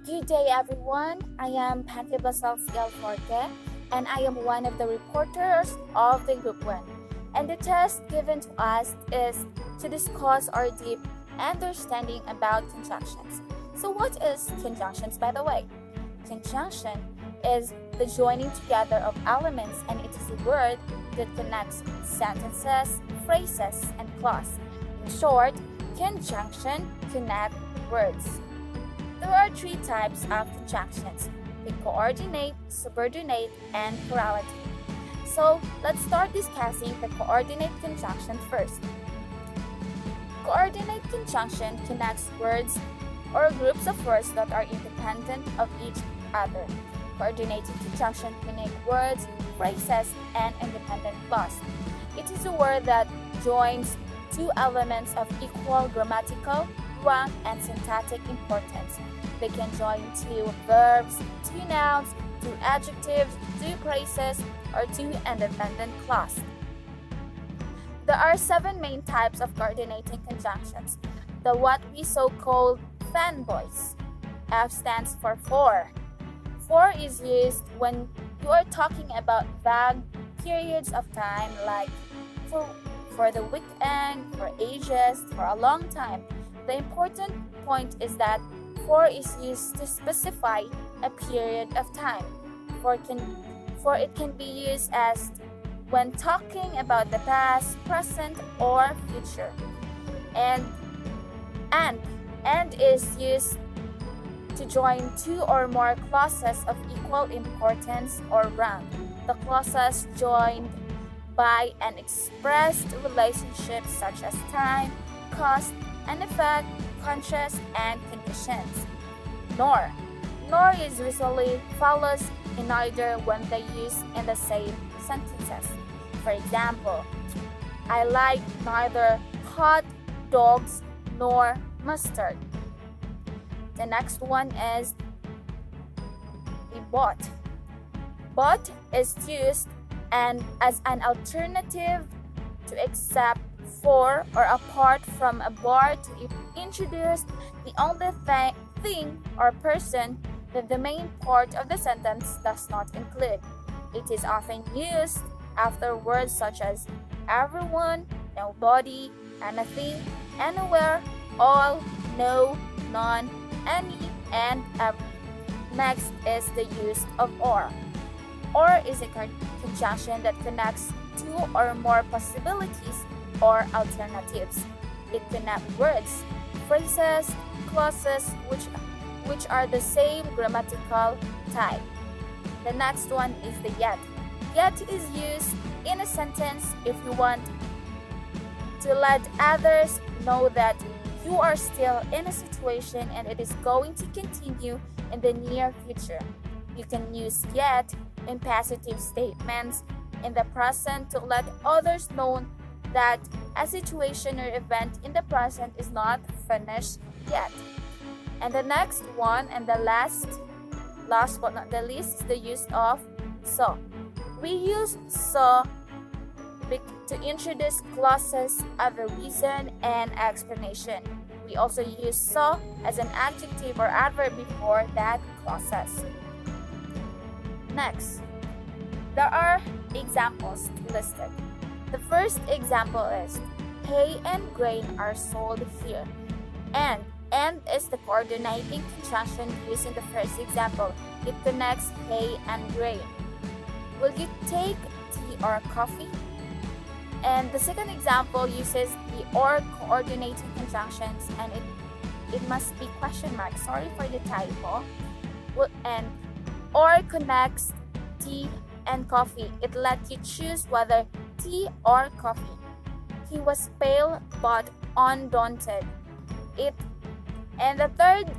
Good day, everyone. I am Panty Basal Forte, and I am one of the reporters of the Group 1. And the task given to us is to discuss our deep understanding about conjunctions. So, what is conjunctions, by the way? Conjunction is the joining together of elements, and it is a word that connects sentences, phrases, and clause. In short, conjunction connect words. There are three types of conjunctions: the coordinate, subordinate, and correlative. So let's start discussing the coordinate conjunction first. Coordinate conjunction connects words or groups of words that are independent of each other. Coordinated conjunction connect words, phrases, and independent clause. It is a word that joins two elements of equal grammatical rank and syntactic importance. They can join two verbs, two nouns, two adjectives, two phrases, or two independent clauses. There are 7 main types of coordinating conjunctions. The what we so-called fanboys. F stands for for. For is used when you are talking about vague periods of time like for the weekend, for ages, for a long time. The important point is that for is used to specify a period of time. For it can be used as when talking about the past, present, or future. And is used to join two or more clauses of equal importance or rank. The clauses joined by an expressed relationship such as time, cost, and effect, contrast, and conditions. Nor is usually follows in order when they use in the same sentences. For example, I like neither hot dogs nor mustard. The next one is the but. But is used as an alternative to except for or apart from a bar to introduce the only thing or person that the main part of the sentence does not include. It is often used after words such as everyone, nobody, anything, anywhere, all, no, none, any, and every. Next is the use of or. Or is a conjunction that connects two or more possibilities or alternatives. It connects words, phrases, clauses which are the same grammatical type. The next one is the yet. Yet is used in a sentence if you want to let others know that you are still in a situation and it is going to continue in the near future. You can use yet in positive statements in the present to let others know that a situation or event in the present is not finished yet. And the next one and the last but not the least is the use of so. We use so to introduce clauses of a reason and explanation. We also use so as an adjective or adverb before that clauses. Next, there are examples listed. The first example is hay and grain are sold here. And is the coordinating conjunction used in the first example. It connects hay and grain. Will you take tea or coffee? And the second example uses the or coordinating conjunctions, and it must be question mark. Sorry for the typo. And or connects tea and coffee. It lets you choose whether tea or coffee. He was pale but undaunted. And the third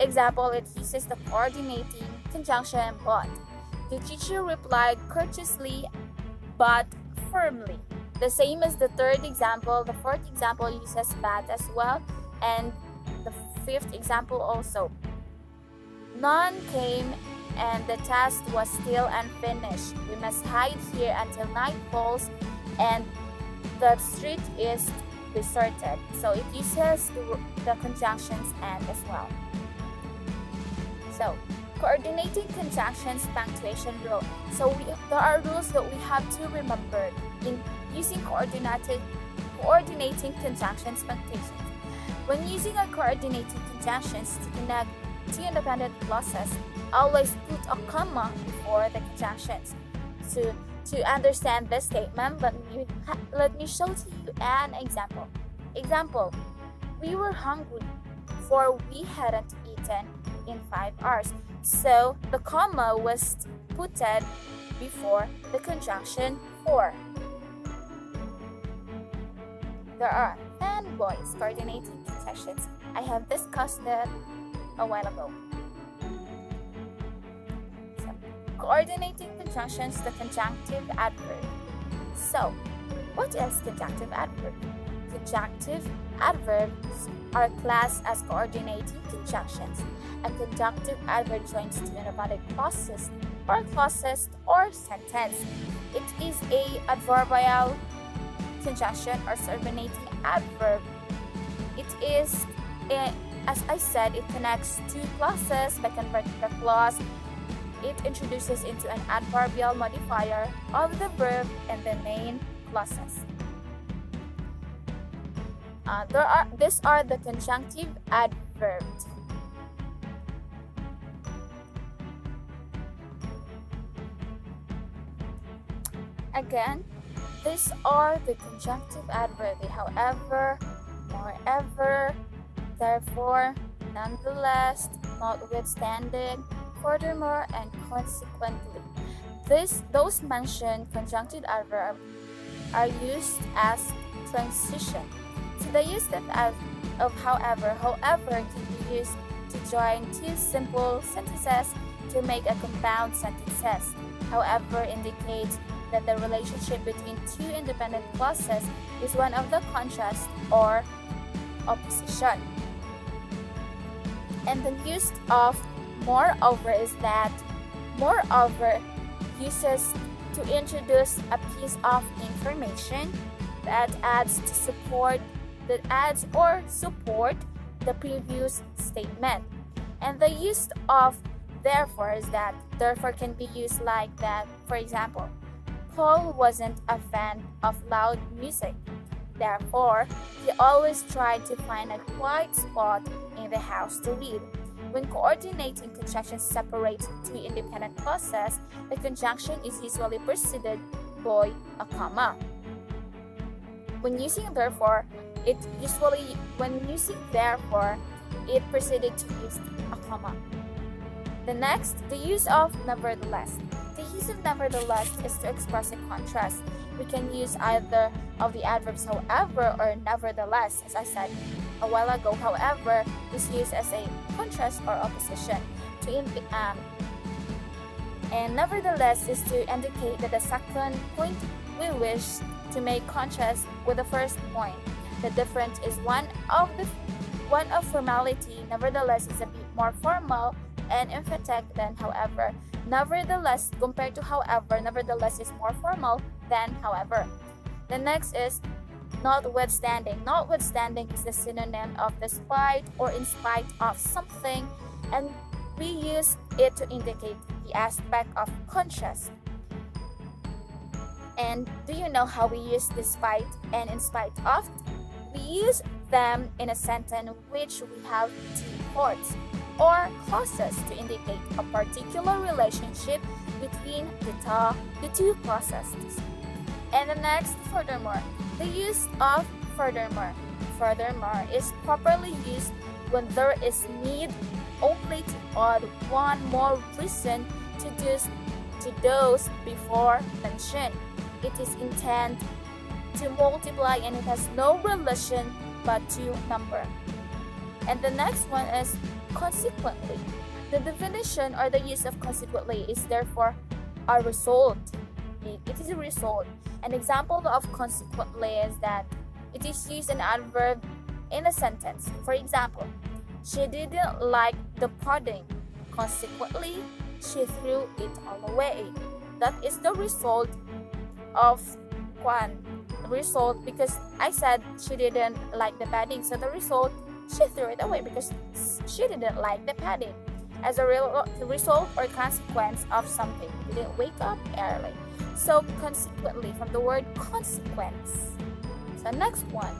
example, it uses the coordinating conjunction but. The teacher replied courteously but firmly. The same as the third example. The fourth example uses but as well, and the fifth example also. None came and the task was still unfinished. We must hide here until night falls and the street is deserted. So it uses the conjunctions and as well. So, coordinating conjunctions punctuation rule. So there are rules that we have to remember in using coordinating conjunctions punctuations. When using our coordinating conjunctions to connect two independent clauses, always put a comma before the conjunctions. To understand this statement, let me show to you an example. Example: we were hungry, for we hadn't eaten in 5 hours. So the comma was put before the conjunction for. There are fanboys coordinating conjunctions. I have discussed that a while ago. So, coordinating conjunctions, the conjunctive adverb. So, what is conjunctive adverb? Conjunctive adverbs are classed as coordinating conjunctions. A conjunctive adverb joins two independent clauses or sentence. It is a adverbial conjunction or subordinating adverb. It is, as I said, it connects two clauses by converting the clause. It introduces into an adverbial modifier of the verb and the main clauses. These are the conjunctive adverbs. Again, these are the conjunctive adverbs. However, moreover, therefore, nonetheless, notwithstanding, furthermore, and consequently. Those mentioned conjunctive adverbs are used as transition. So the use of however can be used to join two simple sentences to make a compound sentences. However indicates that the relationship between two independent clauses is one of the contrast or opposition. And the use of moreover is that moreover uses to introduce a piece of information that adds or support the previous statement. And the use of therefore is that therefore can be used like that. For example, Paul wasn't a fan of loud music. Therefore, he always tried to find a quiet spot in the house to read. When coordinating conjunctions separate two independent clauses, the conjunction is usually preceded by a comma. When using therefore, it preceded to use a comma. The next, the use of nevertheless. The use of nevertheless is to express a contrast. We can use either of the adverbs however or nevertheless. As I said a while ago, however is used as a contrast or opposition. And nevertheless is to indicate that the second point we wish to make contrast with the first point. The difference is one of formality. Nevertheless is a bit more formal and emphatic than however. Nevertheless, compared to however, nevertheless is more formal than however. The next is notwithstanding. Notwithstanding is the synonym of despite or in spite of something, and we use it to indicate the aspect of contrast. And do you know how we use despite and in spite of? We use them in a sentence which we have two parts or clauses to indicate a particular relationship between the two clauses. And the next, furthermore. The use of furthermore. Furthermore is properly used when there is need only to add one more reason to those before mentioned. It is intended to multiply and it has no relation but to number. And the next one is consequently. The definition or the use of consequently is therefore a result. It is a result. An example of consequently is that it is used an adverb in a sentence. For example, she didn't like the pudding. Consequently, she threw it all away. That is the result of one. Result because I said she didn't like the padding, so the result she threw it away because she didn't like the padding. as a result or consequence of something. You didn't wake up early. So consequently, from the word consequence. So next one.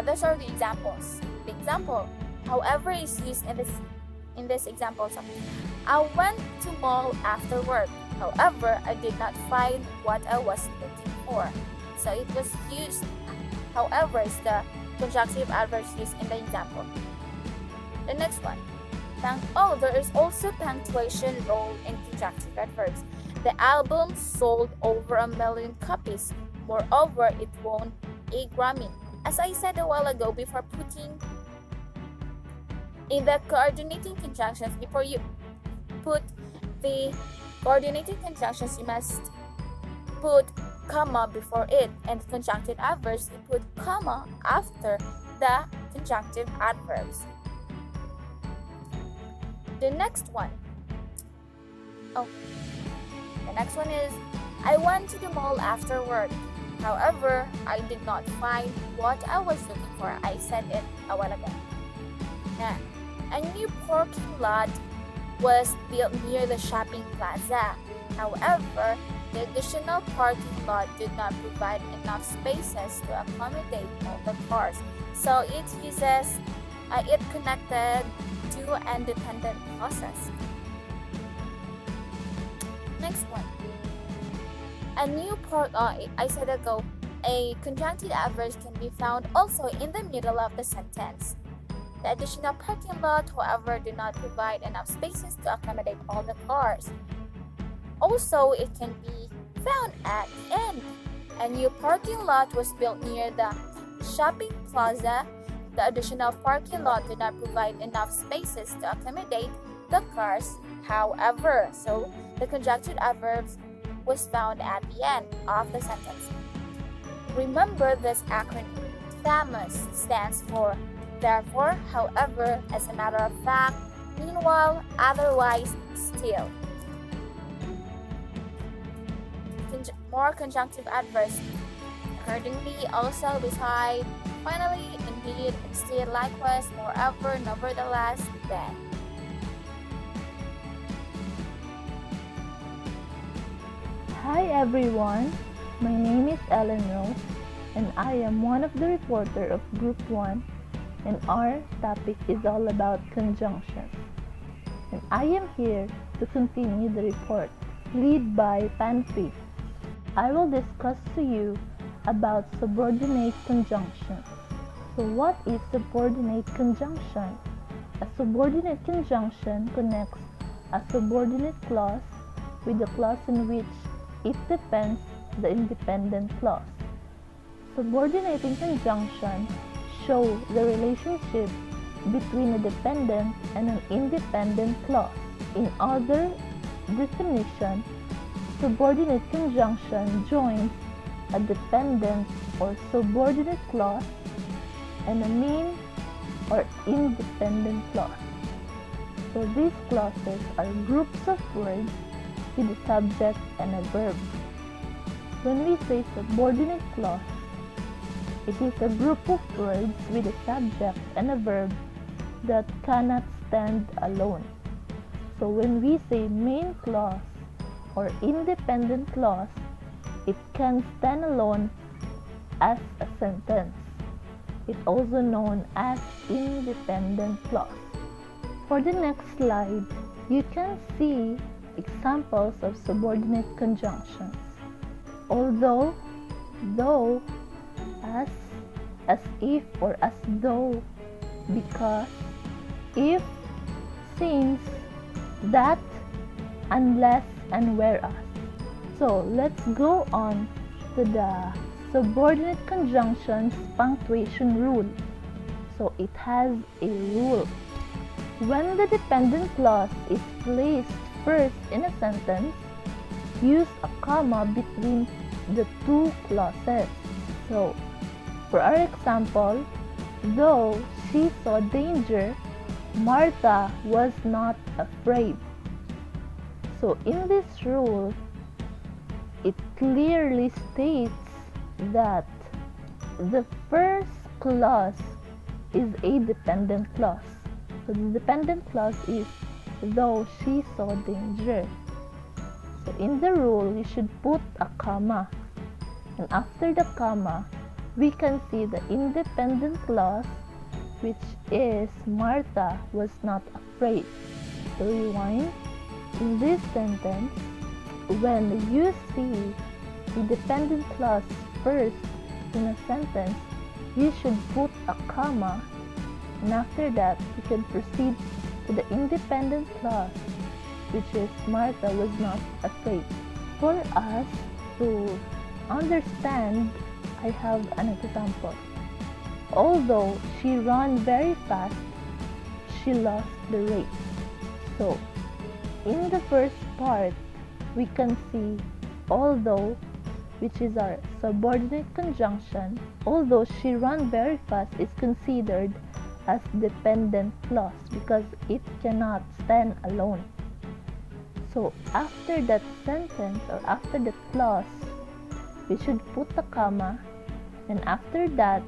Those are the examples. The example, however, is used in this example. So, I went to mall after work. However, I did not find what I was looking for. So it was used. However, is the conjunctive adverb used in the example. The next one. There is also punctuation role in conjunctive adverbs. The album sold over 1 million copies. Moreover, it won a Grammy. As I said a while ago, before putting in the coordinating conjunctions, before you put the coordinating conjunctions, you must put comma before it, and conjunctive adverbs, you put comma after the conjunctive adverbs. The next one. The next one is, I went to the mall after work. However, I did not find what I was looking for. I said it a while ago. Now, a new parking lot was built near the shopping plaza. However, the additional parking lot did not provide enough spaces to accommodate all the cars. So it connected to independent clauses. Next one. A conjunctive adverb can be found also in the middle of the sentence. The additional parking lot, however, did not provide enough spaces to accommodate all the cars. Also, it can be found at the end. A new parking lot was built near the shopping plaza. The additional parking lot did not provide enough spaces to accommodate the cars, however. So, the conjunctive adverbs was found at the end of the sentence. Remember this acronym. THAMUS stands for therefore, however, as a matter of fact, meanwhile, otherwise, still. More conjunctive adverbs. Accordingly, also, beside, finally, indeed, instead, likewise, moreover, nevertheless, then. Hi everyone, my name is Ellen Rose and I am one of the reporter of Group 1 and our topic is all about conjunctions. And I am here to continue the report, led by Panfi. I will discuss to you about subordinate conjunctions. So what is subordinate conjunction? A subordinate conjunction connects a subordinate clause with a clause in which it depends the independent clause. Subordinating conjunction show the relationship between a dependent and an independent clause. In other definition, subordinate conjunction joins a dependent or subordinate clause and a main or independent clause. So these clauses are groups of words with a subject and a verb. When we say subordinate clause, it is a group of words with a subject and a verb that cannot stand alone. So when we say main clause or independent clause, it can stand alone as a sentence. It's also known as independent clause. For the next slide, you can see examples of subordinate conjunctions. Although, though, as if or as though, because, if, since, that, unless, and whereas. So let's go on to the subordinate conjunctions punctuation rule. So it has a rule. When the dependent clause is placed first in a sentence, use a comma between the two clauses. So, for our example, though she saw danger, Martha was not afraid. So, in this rule, it clearly states that the first clause is a dependent clause. So the dependent clause is though she saw danger. So in the rule, we should put a comma. And after the comma, we can see the independent clause, which is Martha was not afraid. So rewind. In this sentence, when you see the dependent clause first in a sentence, you should put a comma, and after that, you can proceed to the independent clause, which is Martha was not afraid. For us to understand, I have an example. Although she ran very fast, she lost the race. So, in the first part, we can see although, which is our subordinate conjunction, although she ran very fast is considered as dependent clause because it cannot stand alone. So after that sentence or after that clause, we should put a comma, and after that,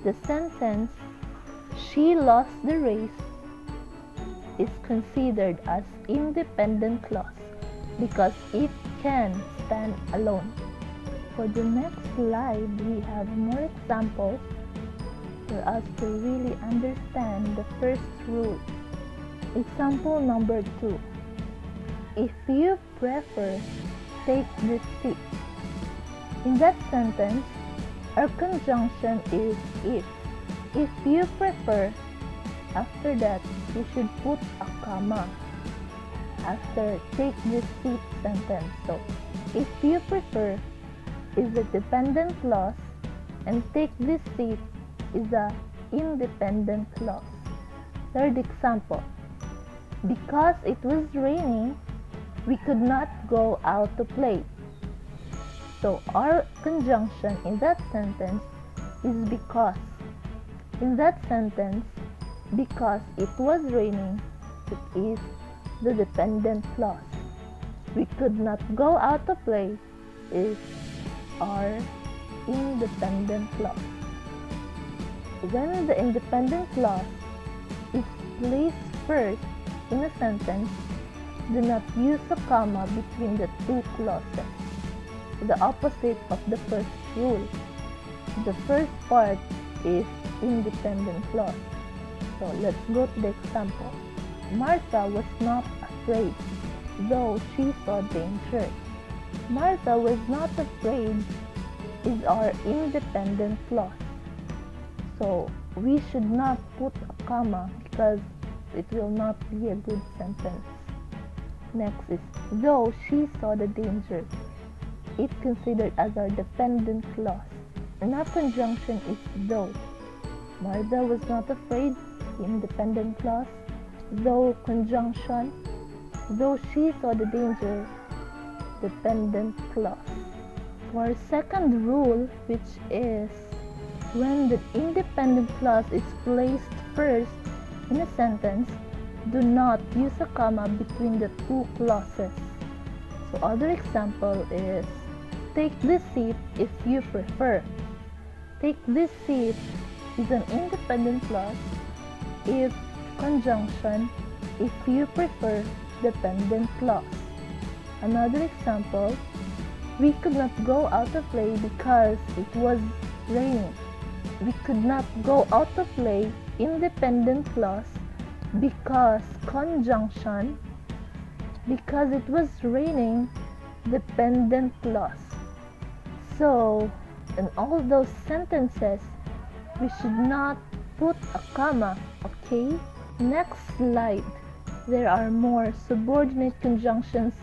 the sentence she lost the race is considered as independent clause because it can stand alone. For the next slide, we have more examples for us to really understand the first rule. Example number 2. If you prefer, take this seat. In that sentence, our conjunction is if. If you prefer, after that, you should put a comma after take this seat sentence. So, if you prefer is the dependent clause and take this seat is the independent clause. Third example. Because it was raining, we could not go out to play. So our conjunction in that sentence is because. In that sentence, because it was raining, it is the dependent clause. We could not go out to play is our independent clause. When the independent clause is placed first in a sentence, do not use a comma between the two clauses, the opposite of the first rule. The first part is independent clause. So let's go to the example. Martha was not afraid, though she saw danger. Martha was not afraid is our independent clause. So we should not put a comma because it will not be a good sentence. Next is though she saw the danger. It's considered as our dependent clause. And our conjunction is though. Martha was not afraid, independent clause. Though conjunction, though she saw the danger, dependent clause. For our second rule, which is when the independent clause is placed first in a sentence, do not use a comma between the two clauses. So other example is take this seat if you prefer. Take this seat is an independent clause if conjunction if you prefer dependent clause. Another example, we could not go out to play because it was raining. We could not go out to play independent clause because conjunction because it was raining dependent clause. So in all those sentences we should not put a comma, okay? Next slide. There are more subordinate conjunctions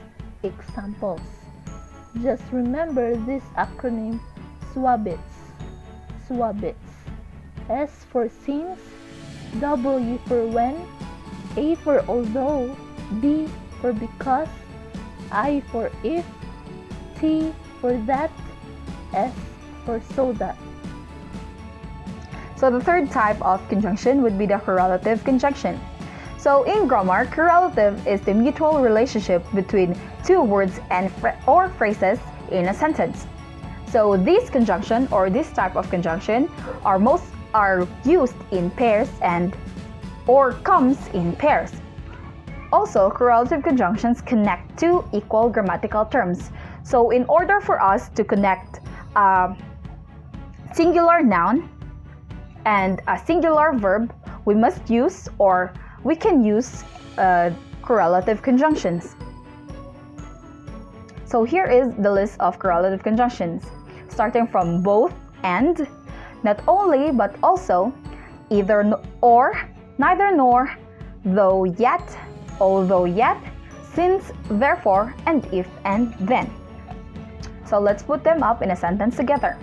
examples. Just remember this acronym SWABITS. SWABITS. S for since, W for when, A for although, B for because, I for if, T for that, S for so that. So the third type of conjunction would be the correlative conjunction. So in grammar, correlative is the mutual relationship between two words and or phrases in a sentence. So this conjunction or this type of conjunction are used in pairs and or comes in pairs. Also, correlative conjunctions connect two equal grammatical terms. So in order for us to connect a singular noun and a singular verb, we must use, or we can use, correlative conjunctions. So here is the list of correlative conjunctions, starting from both and, not only but also, either or, neither nor, though yet, although yet, since, therefore, and if and then. So let's put them up in a sentence together.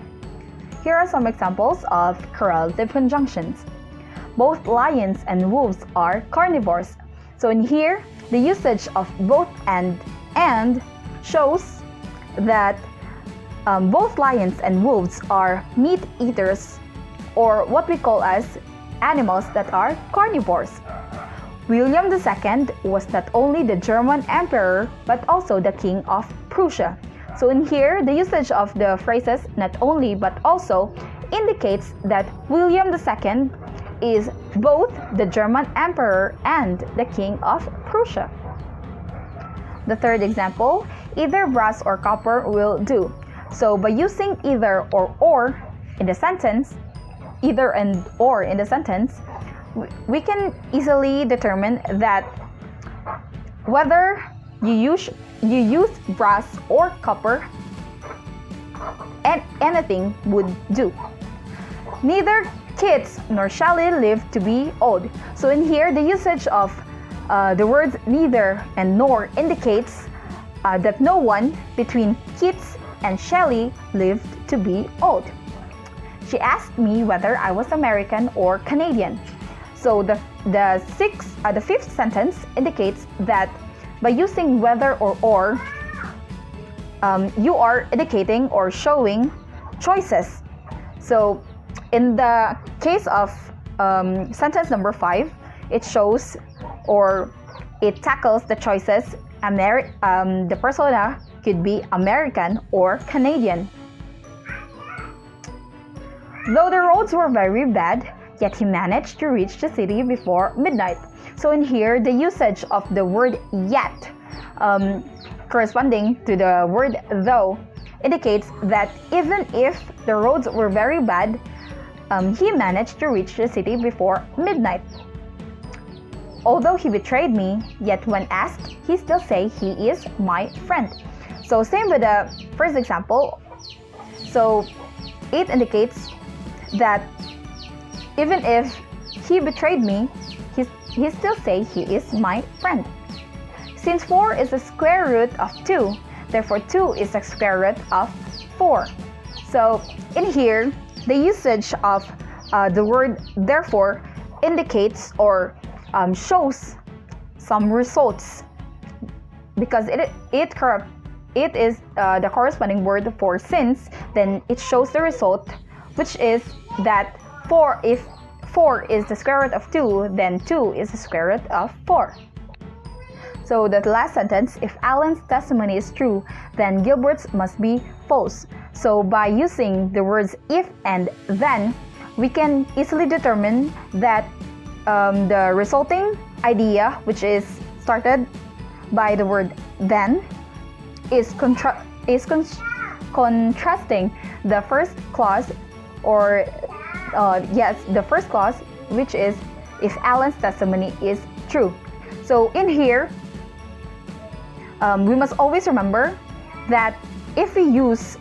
Here are some examples of correlative conjunctions. Both lions and wolves are carnivores. So in here, the usage of both and shows that both lions and wolves are meat eaters, or what we call as animals that are carnivores. William II was not only the German emperor but also the king of Prussia. So in here, the usage of the phrases not only but also indicates that William II is both the German emperor and the king of Prussia. The third example, either brass or copper will do. So by using either or in the sentence, either and or in the sentence, we can easily determine that whether you use brass or copper, and anything would do. Neither Keats nor Shelley lived to be old. So in here, the usage of the words neither and nor indicates that no one between Keats and Shelley lived to be old. She asked me whether I was American or Canadian. So the fifth sentence indicates that by using whether or, you are indicating or showing choices. So in the case of sentence number 5, it shows or it tackles the choices. The persona could be American or Canadian. Though the roads were very bad, yet he managed to reach the city before midnight. So in here, the usage of the word yet, corresponding to the word though, indicates that even if the roads were very bad, he managed to reach the city before midnight. Although he betrayed me, yet when asked, he still say he is my friend. So same with the first example. So it indicates that even if he betrayed me, he still say he is my friend. Since 4 is the square root of 2, therefore 2 is the square root of 4. So in here, the usage of the word therefore indicates or shows some results, because it is the corresponding word for since. Then it shows the result, which is that 4, if 4 is the square root of 2, then 2 is the square root of 4. So the last sentence, if Alan's testimony is true, then Gilbert's must be false. So by using the words if and then, we can easily determine that the resulting idea, which is started by the word then, is contrasting the first clause, or the first clause, which is if Alan's testimony is true. So in here, we must always remember that if we use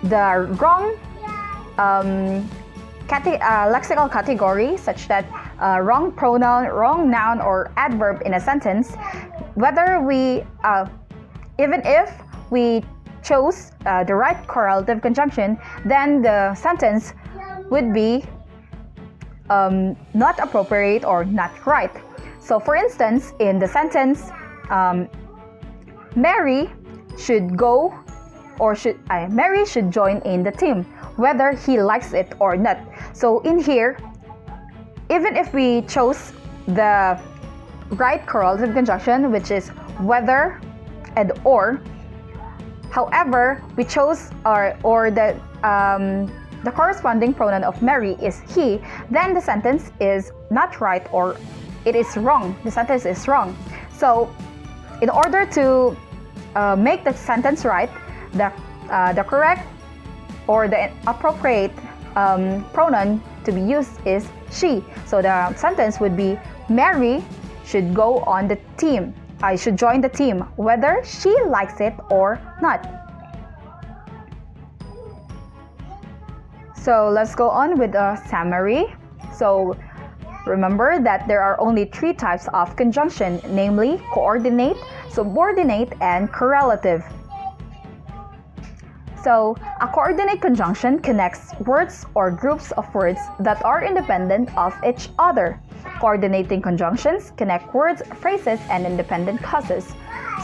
the wrong lexical category, such that wrong pronoun, wrong noun, or adverb in a sentence, whether we, even if we chose the right correlative conjunction, then the sentence would be not appropriate or not right. So for instance, in the sentence, Mary should go, or Mary should join in the team, whether he likes it or not. So in here, even if we chose the right correlative conjunction, which is whether and or, however, we chose or the corresponding pronoun of Mary is he, then the sentence is not right or it is wrong. The sentence is wrong. So, in order to make the sentence right, the correct or the appropriate pronoun to be used is she. So the sentence would be Mary should go on the team. I should join the team, whether she likes it or not. So let's go on with a summary. So remember that there are only 3 types of conjunction, namely coordinate, subordinate, and correlative. So, a coordinate conjunction connects words or groups of words that are independent of each other. Coordinating conjunctions connect words, phrases, and independent clauses.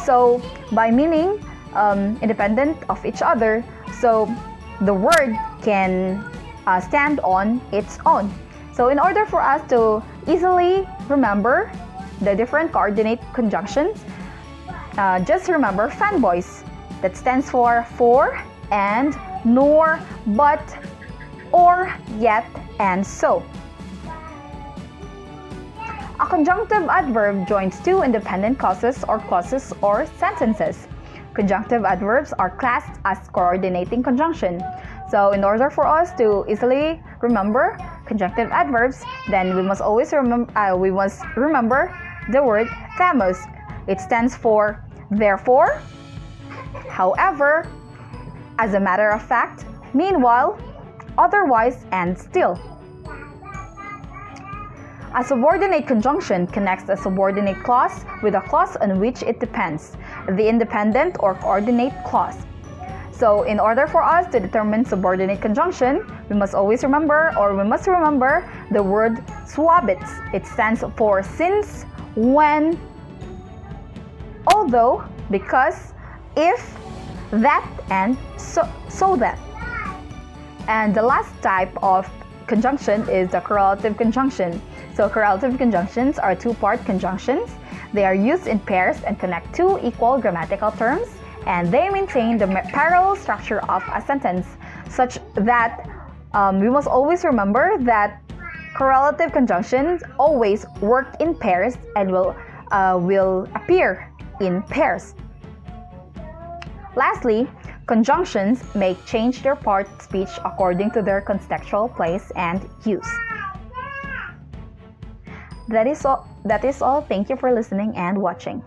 So, by meaning independent of each other, so the word can stand on its own. So, in order for us to easily remember the different coordinate conjunctions, just remember fanboys. That stands for and, nor, but, or, yet, and so. A conjunctive adverb joins 2 independent clauses or sentences. Conjunctive adverbs are classed as coordinating conjunction. So in order for us to easily remember conjunctive adverbs, then we must always remember the word thamos. It stands for therefore, however, as a matter of fact, meanwhile, otherwise, and still. A subordinate conjunction connects a subordinate clause with a clause on which it depends, the independent or coordinate clause. So, in order for us to determine subordinate conjunction, we must remember the word suabits. It stands for since, when, although, because, if, that, and so that. And the last type of conjunction is the correlative conjunction. So correlative conjunctions are 2-part conjunctions. They are used in pairs and connect 2 equal grammatical terms, and they maintain the parallel structure of a sentence, such that we must always remember that correlative conjunctions always work in pairs and will appear in pairs. Lastly, conjunctions may change their part speech according to their contextual place and use. That is all. Thank you for listening and watching.